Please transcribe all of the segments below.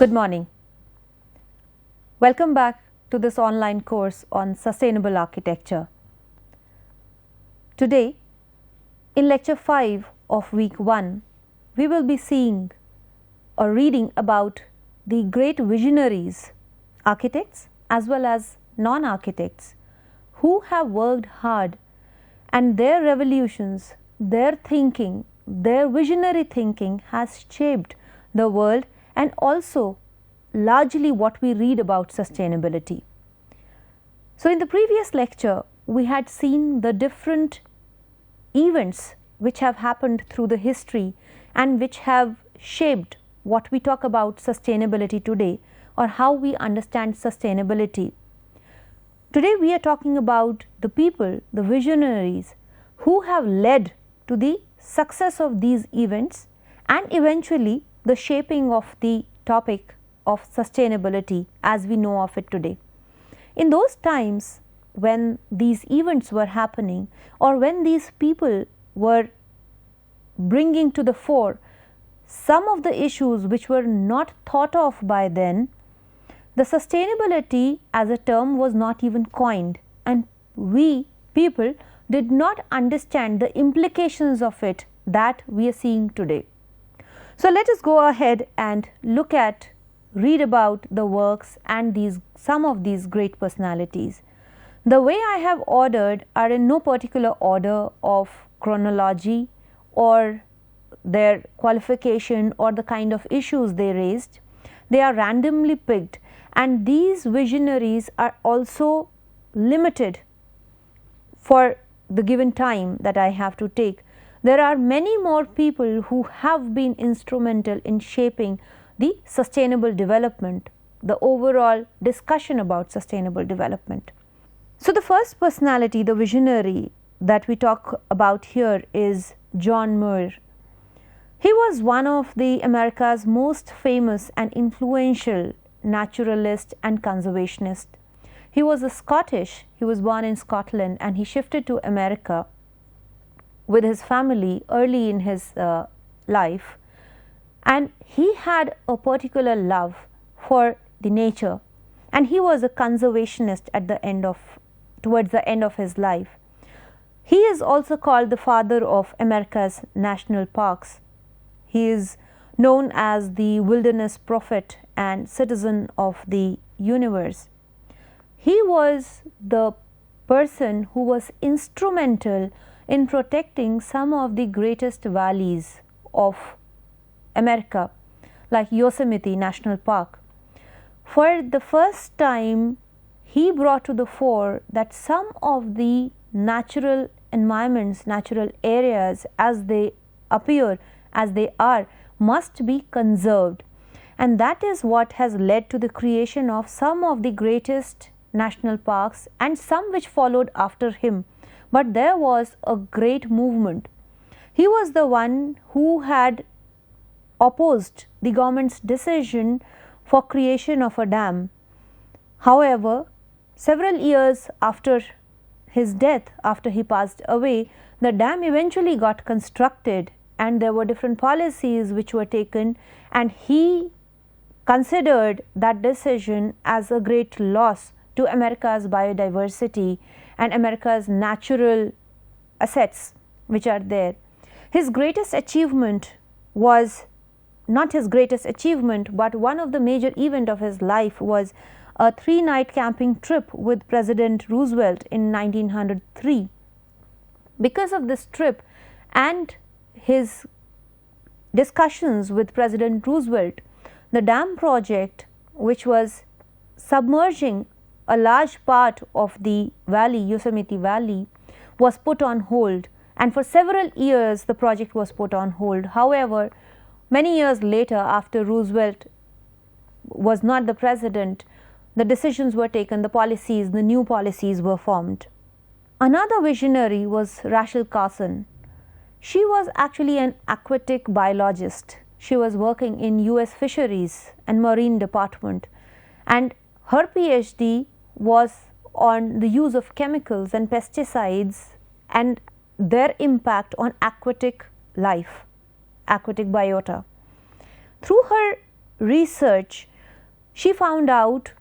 Good morning. Welcome back to this online course on sustainable architecture. Today, in lecture 5 of week 1, we will be seeing or reading about the great visionaries, architects as well as non-architects, who have worked hard and their revolutions, their thinking, their visionary thinking has shaped the world and also largely what we read about sustainability. So, in the previous lecture, we had seen the different events which have happened through the history and which have shaped what we talk about sustainability today or how we understand sustainability. Today, we are talking about the people, the visionaries who have led to the success of these events and eventually the shaping of the topic of sustainability as we know of it today. In those times when these events were happening or when these people were bringing to the fore some of the issues which were not thought of by then, the sustainability as a term was not even coined, and we people did not understand the implications of it that we are seeing today. So, let us go ahead and read about the works and some of these great personalities. The way I have ordered are in no particular order of chronology or their qualification or the kind of issues they raised. They are randomly picked, and these visionaries are also limited for the given time that I have to take. There are many more people who have been instrumental in shaping the sustainable development, the overall discussion about sustainable development. So, the first personality, the visionary that we talk about here is John Muir. He was one of the America's most famous and influential naturalist and conservationist. He was he was born in Scotland and he shifted to America with his family early in his life, and he had a particular love for the nature, and he was a conservationist towards the end of his life. He is also called the father of America's national parks. He is known as the wilderness prophet and citizen of the universe. He was the person who was instrumental in protecting some of the greatest valleys of America, like Yosemite National Park. For the first time, he brought to the fore that some of the natural environments, natural areas as they appear, as they are, must be conserved. And that is what has led to the creation of some of the greatest national parks and some which followed after him. But there was a great movement. He was the one who had opposed the government's decision for creation of a dam. However, several years after his death, after he passed away, the dam eventually got constructed and there were different policies which were taken, and he considered that decision as a great loss to America's biodiversity and America's natural assets which are there. His greatest achievement was not his greatest achievement, but one of the major event of his life was a 3-night camping trip with President Roosevelt in 1903. Because of this trip and his discussions with President Roosevelt, the dam project, which was submerging a large part of the valley, Yosemite Valley, was put on hold, and for several years the project was put on hold. However, many years later, after Roosevelt was not the president, the decisions were taken, the new policies were formed. Another visionary was Rachel Carson. She was actually an aquatic biologist. She was working in US Fisheries and Marine Department, and her PhD was on the use of chemicals and pesticides and their impact on aquatic life, aquatic biota. Through her research, she found out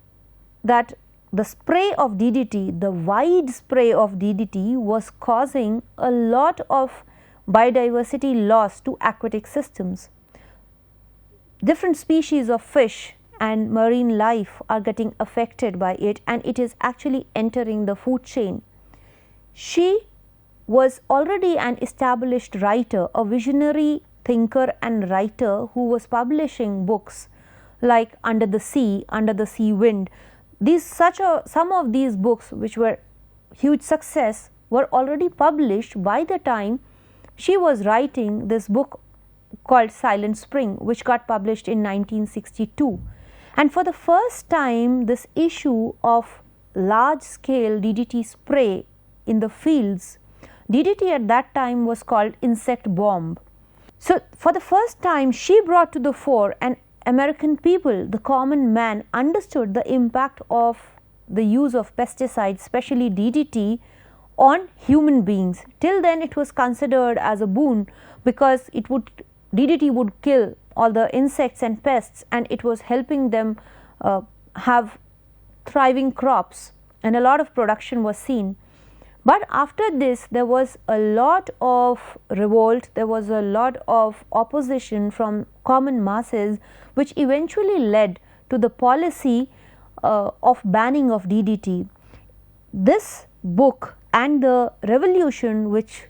that the spray of DDT, the wide spray of DDT, was causing a lot of biodiversity loss to aquatic systems. Different species of fish and marine life are getting affected by it, and it is actually entering the food chain. She was already an established writer, a visionary thinker and writer who was publishing books like Under the Sea Wind. Some of these books, which were huge success, were already published by the time she was writing this book called Silent Spring, which got published in 1962. And for the first time, this issue of large scale DDT spray in the fields, DDT at that time was called insect bomb. So for the first time, she brought to the fore, and American people, the common man, understood the impact of the use of pesticides, especially DDT, on human beings. Till then it was considered as a boon because DDT would kill all the insects and pests, and it was helping them have thriving crops, and a lot of production was seen. But after this, there was a lot of revolt, there was a lot of opposition from common masses, which eventually led to the policy of banning of DDT. This book and the revolution which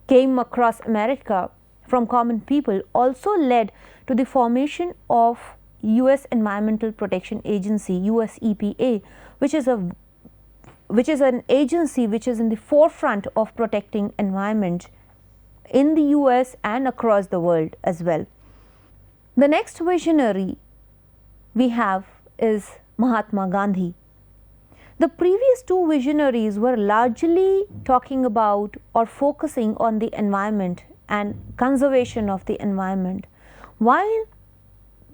came across America from common people also led to the formation of US Environmental Protection Agency, US EPA, which is an agency which is in the forefront of protecting environment in the US and across the world as well. The next visionary we have is Mahatma Gandhi. The previous two visionaries were largely talking about or focusing on the environment and conservation of the environment, while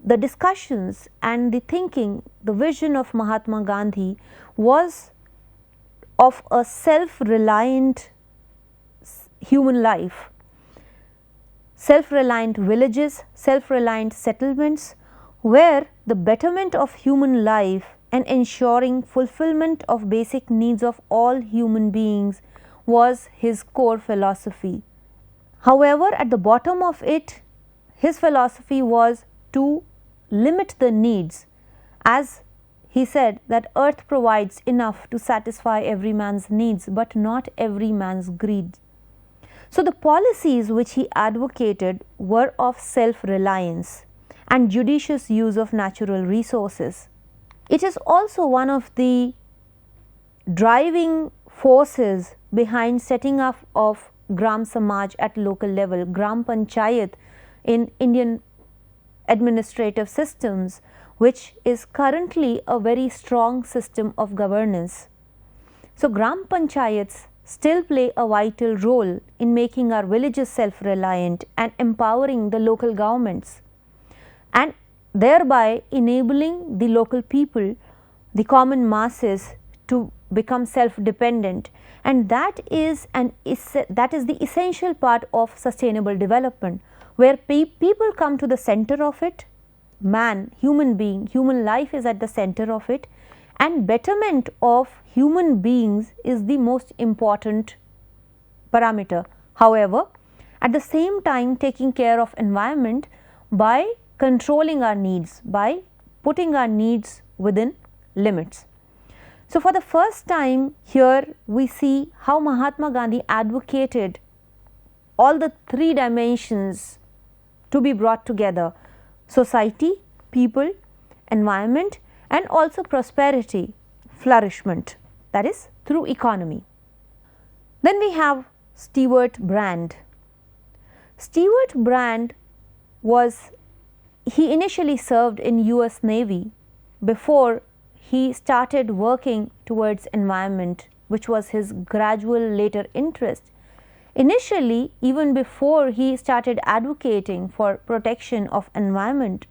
the discussions and the thinking, the vision of Mahatma Gandhi was of a self-reliant human life, self-reliant villages, self-reliant settlements, where the betterment of human life and ensuring fulfillment of basic needs of all human beings was his core philosophy. However, at the bottom of it, his philosophy was to limit the needs, as he said that earth provides enough to satisfy every man's needs, but not every man's greed. So the policies which he advocated were of self-reliance and judicious use of natural resources. It is also one of the driving forces behind setting up of Gram Samaj at local level, Gram Panchayat in Indian administrative systems, which is currently a very strong system of governance. So Gram Panchayats still play a vital role in making our villages self-reliant and empowering the local governments, and thereby enabling the local people, the common masses, to become self-dependent, and that is the essential part of sustainable development, where people come to the center of it. Man, human being, human life is at the center of it, and betterment of human beings is the most important parameter. However, at the same time taking care of environment by controlling our needs, by putting our needs within limits. So for the first time here we see how Mahatma Gandhi advocated all the three dimensions to be brought together: society, people, environment, and also prosperity, flourishment, that is through economy. Then we have Stewart Brand. Stewart Brand he initially served in US Navy before he started working towards environment, which was his gradual later interest. Initially, even before he started advocating for protection of environment,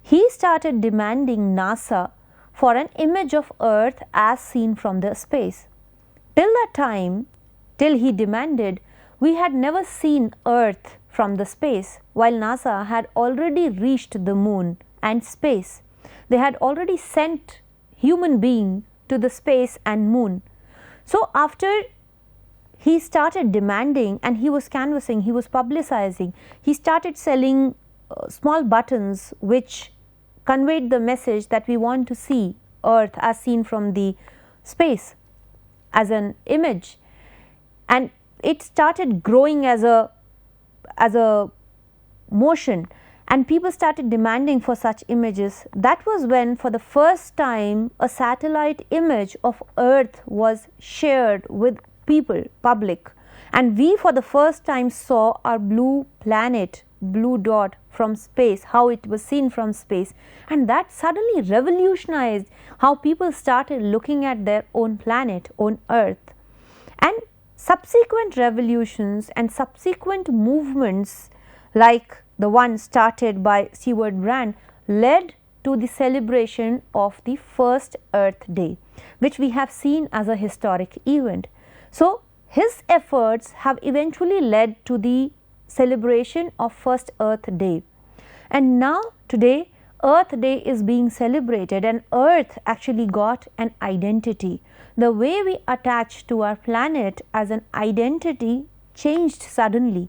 he started demanding NASA for an image of Earth as seen from the space. Till that time, till he demanded, we had never seen Earth from the space, while NASA had already reached the moon and space. They had already sent human being to the space and moon. So after he started demanding, and he was canvassing, he was publicizing, he started selling small buttons which conveyed the message that we want to see Earth as seen from the space as an image, and it started growing as a motion, and people started demanding for such images. That was when for the first time a satellite image of Earth was shared with people, public, and we for the first time saw our blue planet, blue dot from space, how it was seen from space, and that suddenly revolutionized how people started looking at their own planet, own Earth. And subsequent revolutions and subsequent movements like the one started by Seward Brand led to the celebration of the first Earth Day, which we have seen as a historic event. So his efforts have eventually led to the celebration of first Earth Day, and now today Earth Day is being celebrated, and Earth actually got an identity. The way we attach to our planet as an identity changed suddenly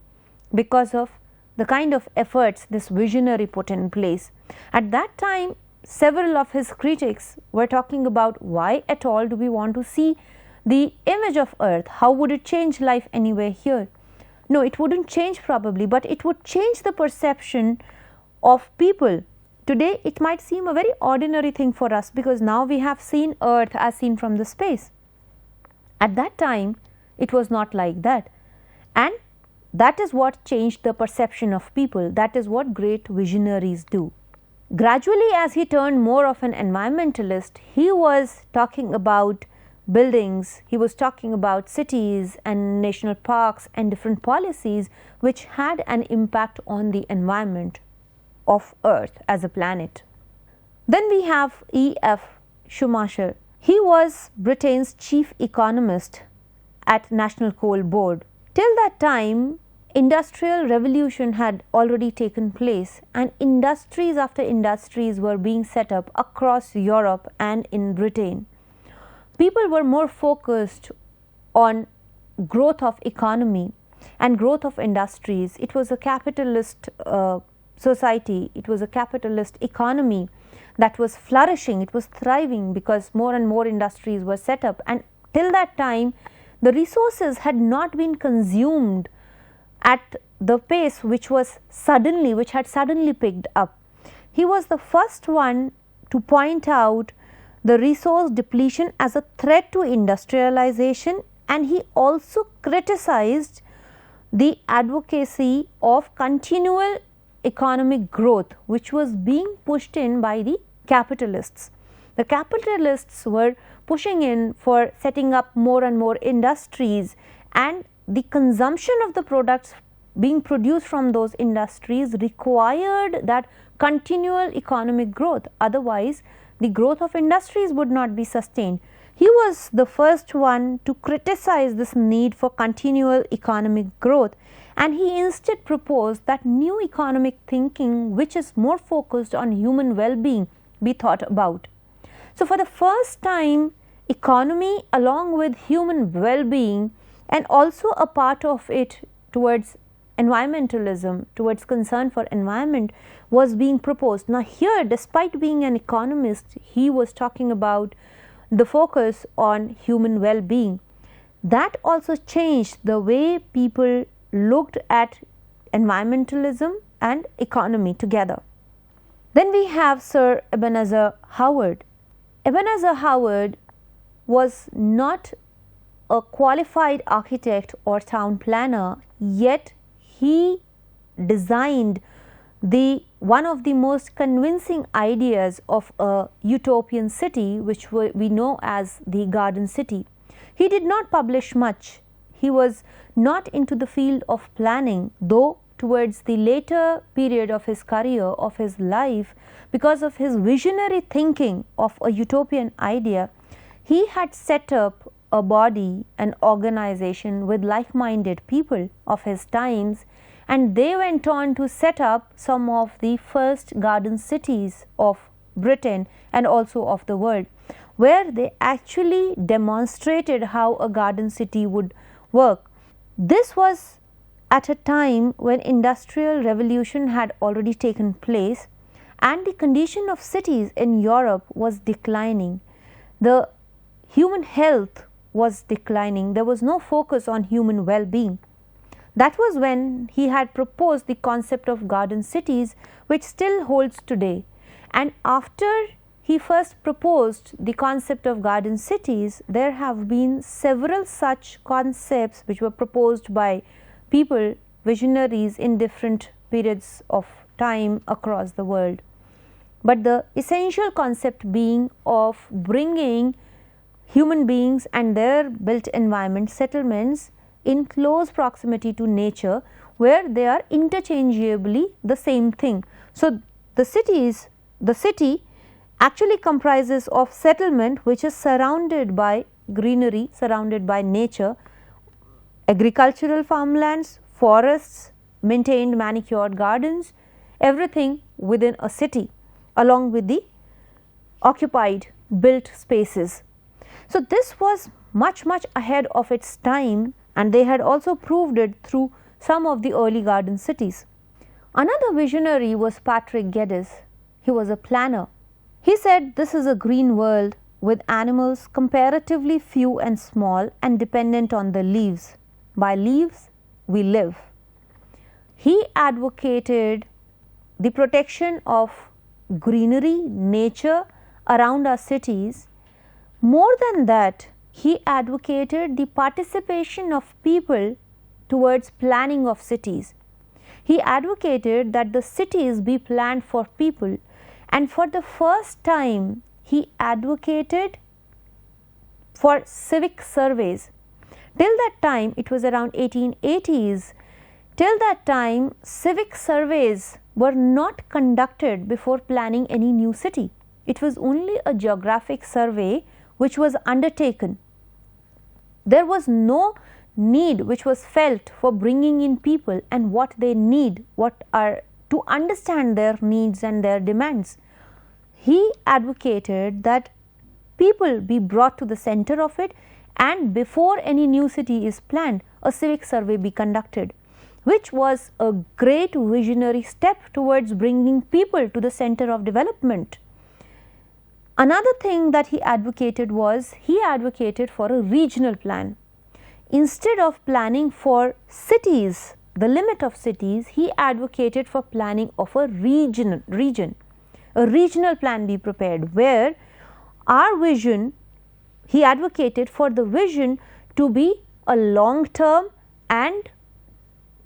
because of the kind of efforts this visionary put in place. At that time, several of his critics were talking about why at all do we want to see the image of Earth? How would it change life anywhere here? No, it wouldn't change probably, but it would change the perception of people. Today it might seem a very ordinary thing for us because now we have seen Earth as seen from the space. At that time it was not like that, and that is what changed the perception of people. That is what great visionaries do. Gradually, as he turned more of an environmentalist, he was talking about buildings, he was talking about cities and national parks and different policies which had an impact on the environment of Earth as a planet. Then we have E.F. Schumacher. He was Britain's chief economist at National Coal Board. Till that time, industrial revolution had already taken place, and industries after industries were being set up across Europe and in Britain. People were more focused on growth of economy and growth of industries. It was a capitalist society, it was a capitalist economy that was flourishing, it was thriving because more and more industries were set up, and till that time the resources had not been consumed at the pace which had suddenly picked up. He was the first one to point out the resource depletion as a threat to industrialization, and he also criticized the advocacy of continual economic growth which was being pushed in by the capitalists. The capitalists were pushing in for setting up more and more industries, and the consumption of the products being produced from those industries required that continual economic growth. Otherwise, the growth of industries would not be sustained. He was the first one to criticize this need for continual economic growth, and he instead proposed that new economic thinking which is more focused on human well-being be thought about. So for the first time, economy along with human well-being and also a part of it towards environmentalism, towards concern for environment was being proposed. Now here, despite being an economist, he was talking about the focus on human well-being. That also changed the way people looked at environmentalism and economy together. Then we have Sir Ebenezer Howard. Ebenezer Howard was not a qualified architect or town planner, yet he designed one of the most convincing ideas of a utopian city which we know as the Garden City. He did not publish much. He was not into the field of planning, though towards the later period of his career, of his life, because of his visionary thinking of a utopian idea, he had set up a body, an organization with like-minded people of his times, and they went on to set up some of the first garden cities of Britain and also of the world, where they actually demonstrated how a garden city would work. This was at a time when industrial revolution had already taken place and the condition of cities in Europe was declining. The human health was declining. There was no focus on human well-being. That was when he had proposed the concept of garden cities, which still holds today. And after he first proposed the concept of garden cities, there have been several such concepts which were proposed by people, visionaries in different periods of time across the world. But the essential concept being of bringing human beings and their built environment settlements in close proximity to nature, where they are interchangeably the same thing. So, the city actually comprises of settlement which is surrounded by greenery, surrounded by nature, agricultural farmlands, forests, maintained manicured gardens, everything within a city along with the occupied built spaces. So, this was much ahead of its time, and they had also proved it through some of the early garden cities. Another visionary was Patrick Geddes. He was a planner. He said, "This is a green world with animals comparatively few and small and dependent on the leaves. By leaves we live." He advocated the protection of greenery, nature around our cities. More than that, he advocated the participation of people towards planning of cities. He advocated that the cities be planned for people, and for the first time he advocated for civic surveys. Till that time, it was around 1880s, till that time civic surveys were not conducted before planning any new city. It was only a geographic survey which was undertaken. There was no need which was felt for bringing in people and what they need, to understand their needs and their demands. He advocated that people be brought to the center of it, and before any new city is planned, a civic survey be conducted, which was a great visionary step towards bringing people to the center of development. Another thing that he advocated was, he advocated for a regional plan. Instead of planning for cities, the limit of cities, he advocated for planning of a region. A regional plan be prepared, where our vision, he advocated for the vision to be a long term and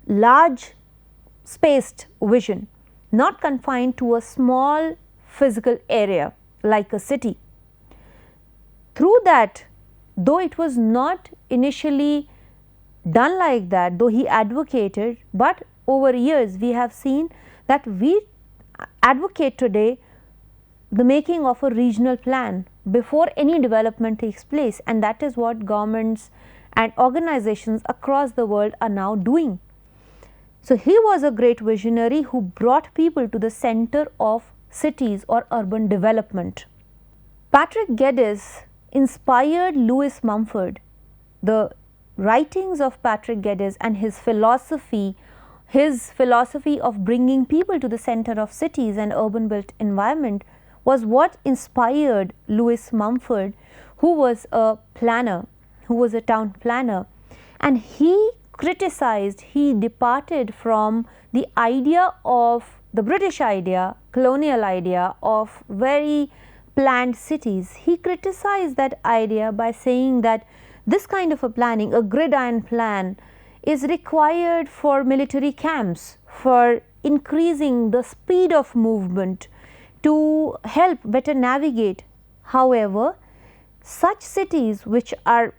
large spaced vision, not confined to a small physical area like a city. Through that, though it was not initially done like that, though he advocated, but over years we have seen that we advocate today the making of a regional plan before any development takes place, and that is what governments and organizations across the world are now doing. So, he was a great visionary who brought people to the center of cities or urban development. Patrick Geddes inspired Louis Mumford. The writings of Patrick Geddes and his philosophy of bringing people to the center of cities and urban built environment was what inspired Louis Mumford, who was a planner, who was a town planner, and he departed from the idea of the British idea, colonial idea of very planned cities. He criticized that idea by saying that this kind of a planning, a gridiron plan, is required for military camps, for increasing the speed of movement, to help better navigate. However, such cities which are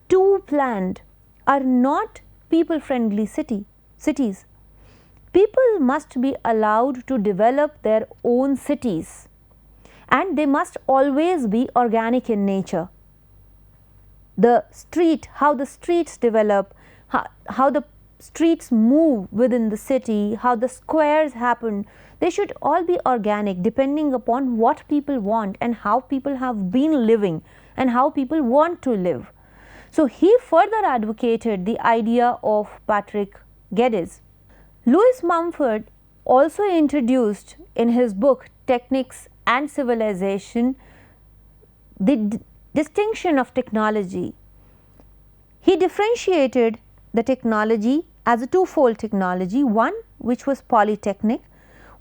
too planned are not people friendly cities. People must be allowed to develop their own cities, and they must always be organic in nature. How the streets develop, how the streets move within the city, how the squares happen, They should all be organic, depending upon what people want and how people have been living and how people want to live. So he further advocated the idea of Patrick Geddes. Louis Mumford also introduced in his book Techniques and Civilization the distinction of technology. He differentiated the technology as a twofold technology, one which was polytechnic,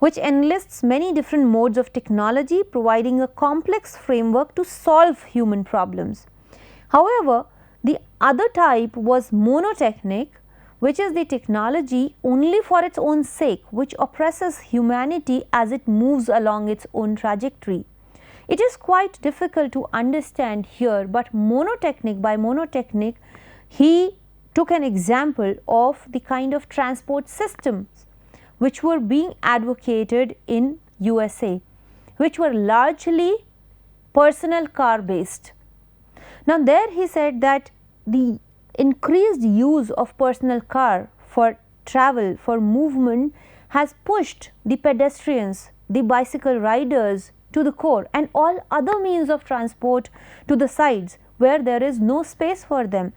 which enlists many different modes of technology, providing a complex framework to solve human problems. However, the other type was monotechnic, which is the technology only for its own sake, which oppresses humanity as it moves along its own trajectory. It is quite difficult to understand here, but by monotechnic, he took an example of the kind of transport systems which were being advocated in USA, which were largely personal car based. Now there he said that the increased use of personal car for travel, for movement, has pushed the pedestrians, the bicycle riders to the core and all other means of transport to the sides where there is no space for them.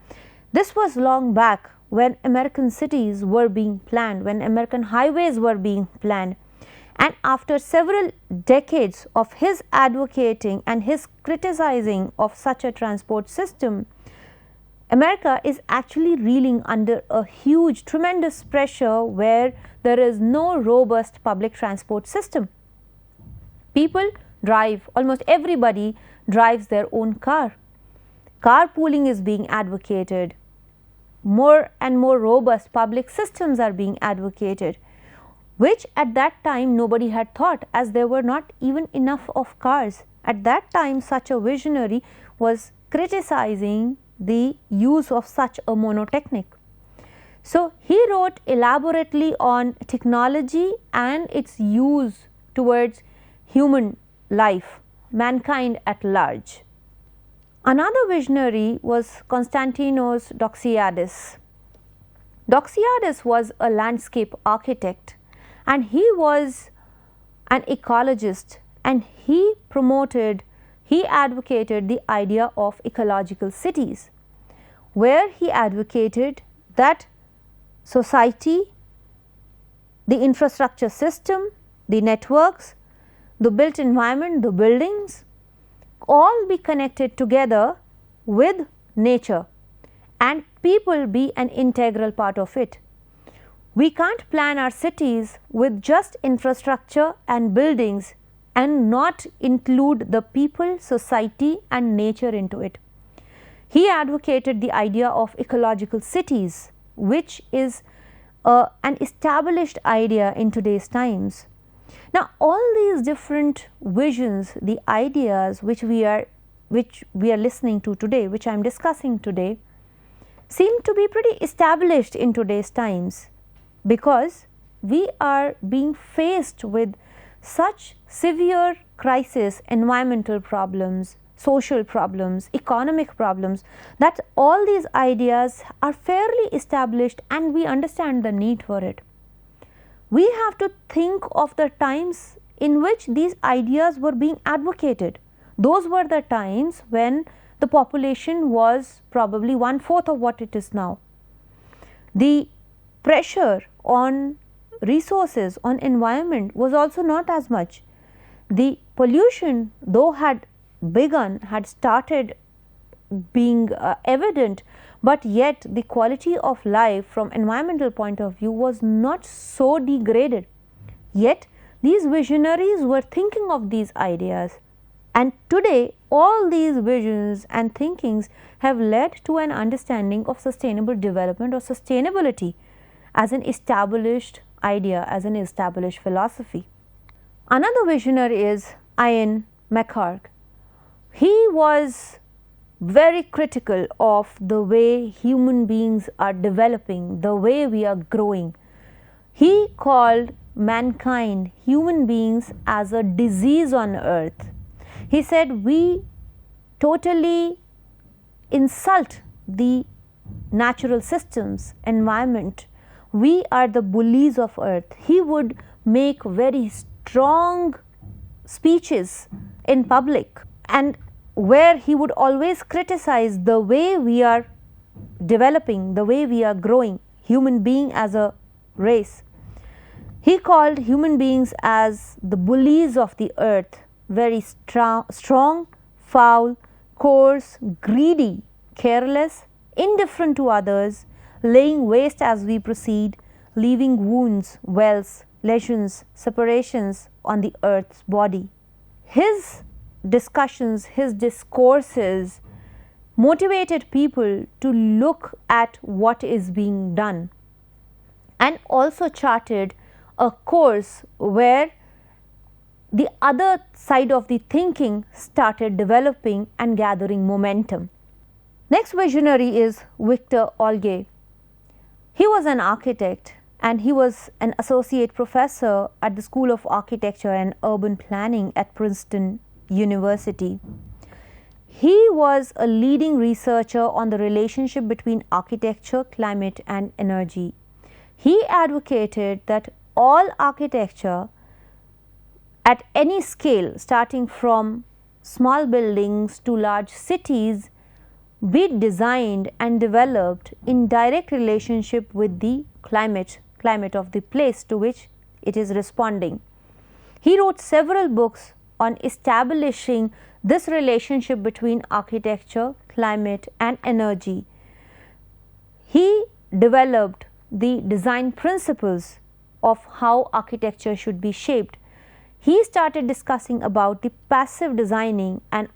This was long back when American cities were being planned, when American highways were being planned. And after several decades of his advocating and his criticizing of such a transport system, America is actually reeling under a huge, tremendous pressure where there is no robust public transport system. People drive, almost everybody drives their own car. Carpooling is being advocated. More and more robust public systems are being advocated, which at that time nobody had thought, as there were not even enough of cars. At that time, such a visionary was criticizing the use of such a monotechnic. So he wrote elaborately on technology and its use towards human life, mankind at large. Another visionary was Constantinos Doxiadis. Doxiadis was a landscape architect and he was an ecologist, and he advocated the idea of ecological cities, where he advocated that society, the infrastructure system, the networks, the built environment, the buildings, all be connected together with nature and people be an integral part of it. We can't plan our cities with just infrastructure and buildings and not include the people, society and nature into it. He advocated the idea of ecological cities, which is an established idea in today's times. Now all these different visions, the ideas which we are listening to today, which I am discussing today, seem to be pretty established in today's times, because we are being faced with such severe crisis, environmental problems, social problems, economic problems, that all these ideas are fairly established and we understand the need for it. We have to think of the times in which these ideas were being advocated. Those were the times when the population was probably 1/4 of what it is now. The pressure on resources, on environment was also not as much. The pollution, though had started being evident, but yet the quality of life from environmental point of view was not so degraded. Yet these visionaries were thinking of these ideas, and today all these visions and thinkings have led to an understanding of sustainable development or sustainability as an established idea, as an established philosophy. Another visionary is McHarg. He was very critical of the way human beings are developing, the way we are growing. He called mankind, human beings, as a disease on earth. He said we totally insult the natural systems, environment, we are the bullies of earth. He would make very strong speeches in public, and where he would always criticize the way we are developing, the way we are growing, human being as a race. He called human beings as the bullies of the earth, very strong, foul, coarse, greedy, careless, indifferent to others, laying waste as we proceed, leaving wounds, welts, lesions, separations on the earth's body. His discussions, his discourses motivated people to look at what is being done, and also charted a course where the other side of the thinking started developing and gathering momentum. Next visionary is Victor Olgyay. He was an architect, and he was an associate professor at the School of Architecture and Urban Planning at Princeton University. He was a leading researcher on the relationship between architecture, climate, and energy. He advocated that all architecture at any scale, starting from small buildings to large cities, be designed and developed in direct relationship with the climate of the place to which it is responding. He wrote several books on establishing this relationship between architecture, climate, and energy. He developed the design principles of how architecture should be shaped. He started discussing about the passive designing in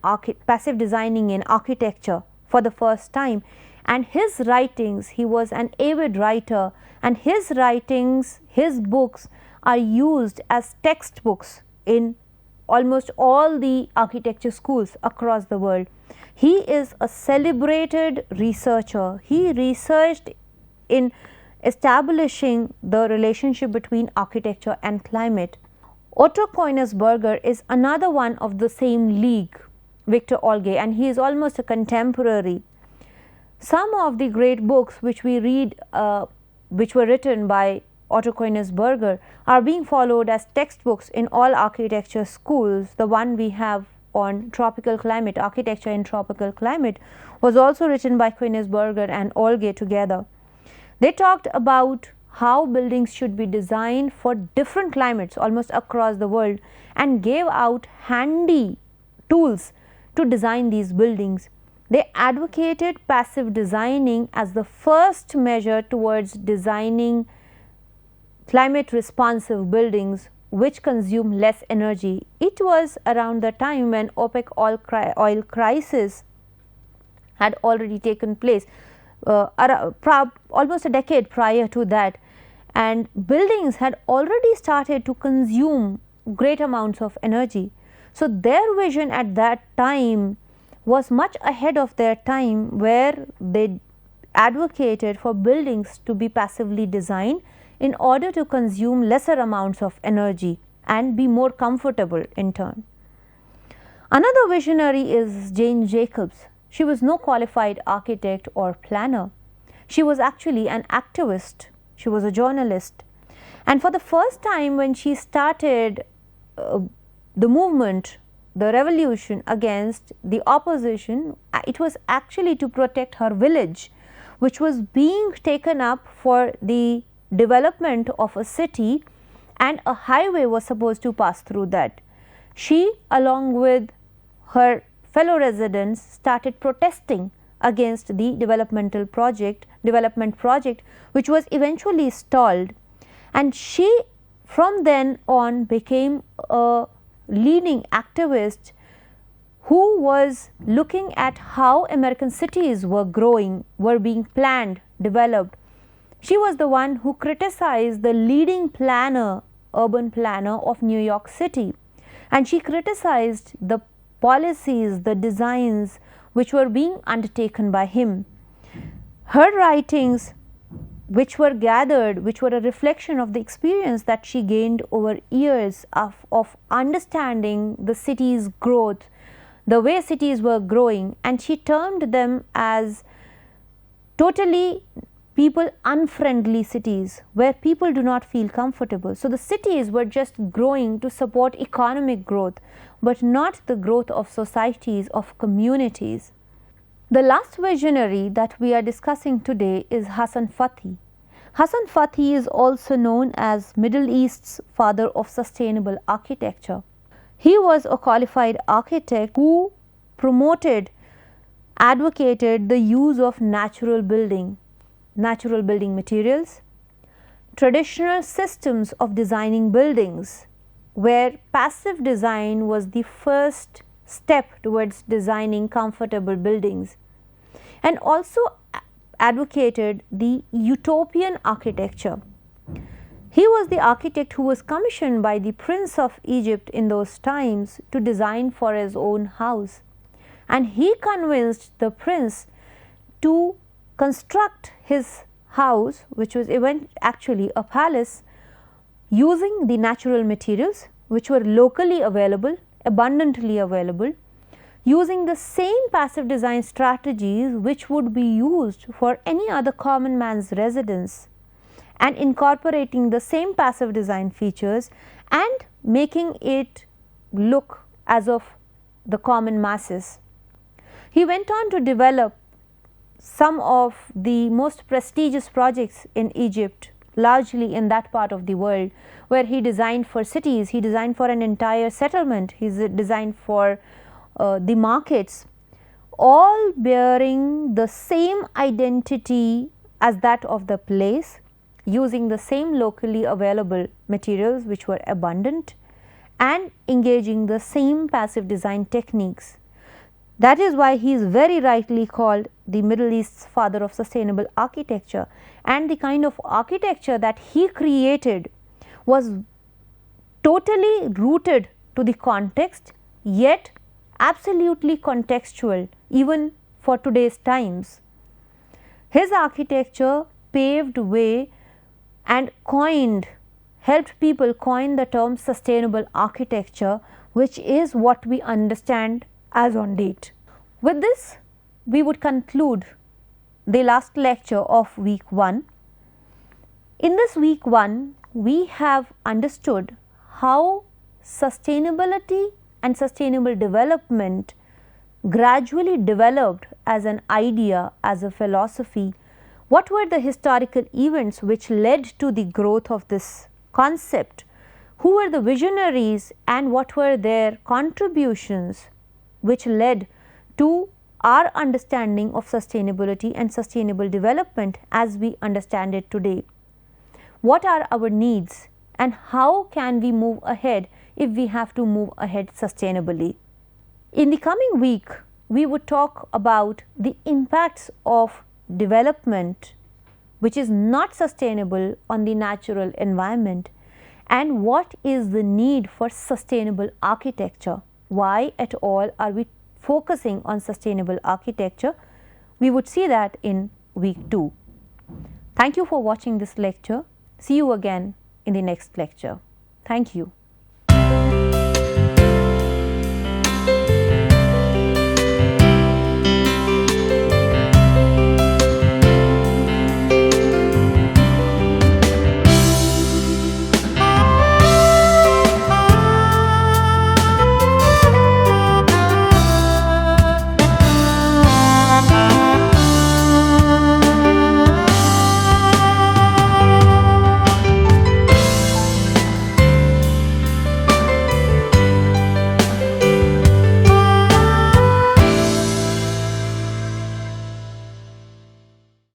architecture for the first time, and his writings, he was an avid writer, and his writings, his books are used as textbooks in almost all the architecture schools across the world. He is a celebrated researcher. He researched in establishing the relationship between architecture and climate. Otto Koenigsberger is another one of the same league, Victor Olgyay, and he is almost a contemporary. Some of the great books which we read, which were written by Otto Koenigsberger, are being followed as textbooks in all architecture schools. The one we have on tropical climate, architecture in tropical climate, was also written by Koenigsberger and Olgyay together. They talked about how buildings should be designed for different climates almost across the world, and gave out handy tools to design these buildings. They advocated passive designing as the first measure towards designing climate responsive buildings which consume less energy. It was around the time when OPEC oil crisis had already taken place, almost a decade prior to that, and buildings had already started to consume great amounts of energy. So their vision at that time was much ahead of their time, where they advocated for buildings to be passively designed in order to consume lesser amounts of energy and be more comfortable in turn. Another visionary is Jane Jacobs. She was no qualified architect or planner. She was actually an activist. She was a journalist. And for the first time, when she started the movement, the revolution against the opposition, it was actually to protect her village, which was being taken up for the development of a city, and a highway was supposed to pass through that. She, along with her fellow residents, started protesting against the development project, which was eventually stalled, and she from then on became a leading activist who was looking at how American cities were growing, were being planned, developed. She was the one who criticized the leading planner, urban planner of New York City, and she criticized the policies, the designs which were being undertaken by him. Her writings, which were gathered, which were a reflection of the experience that she gained over years of understanding the city's growth, the way cities were growing, and she termed them as totally people unfriendly cities where people do not feel comfortable. So the cities were just growing to support economic growth, but not the growth of societies, of communities. The last visionary that we are discussing today is Hassan Fathy. Hassan Fathy is also known as Middle East's father of sustainable architecture. He was a qualified architect who advocated the use of natural building materials, traditional systems of designing buildings, where passive design was the first step towards designing comfortable buildings, and also advocated the utopian architecture. He was the architect who was commissioned by the Prince of Egypt in those times to design for his own house, and he convinced the prince to construct his house, which was actually a palace, using the natural materials which were locally available, abundantly available, using the same passive design strategies which would be used for any other common man's residence, and incorporating the same passive design features and making it look as of the common masses. He went on to develop some of the most prestigious projects in Egypt, largely in that part of the world, where he designed for cities, he designed for an entire settlement, he designed for the markets, all bearing the same identity as that of the place, using the same locally available materials which were abundant, and engaging the same passive design techniques. That is why he is very rightly called the Middle East's father of sustainable architecture, and the kind of architecture that he created was totally rooted to the context, yet absolutely contextual even for today's times. His architecture paved way and helped people coin the term sustainable architecture, which is what we understand as on date. With this, we would conclude the last lecture of week 1. In this week 1, we have understood how sustainability and sustainable development gradually developed as an idea, as a philosophy. What were the historical events which led to the growth of this concept? Who were the visionaries and what were their contributions which led to our understanding of sustainability and sustainable development as we understand it today? What are our needs and how can we move ahead if we have to move ahead sustainably? In the coming week, we would talk about the impacts of development which is not sustainable on the natural environment, and what is the need for sustainable architecture. Why at all are we focusing on sustainable architecture? We would see that in week 2. Thank you for watching this lecture. See you again in the next lecture. Thank you.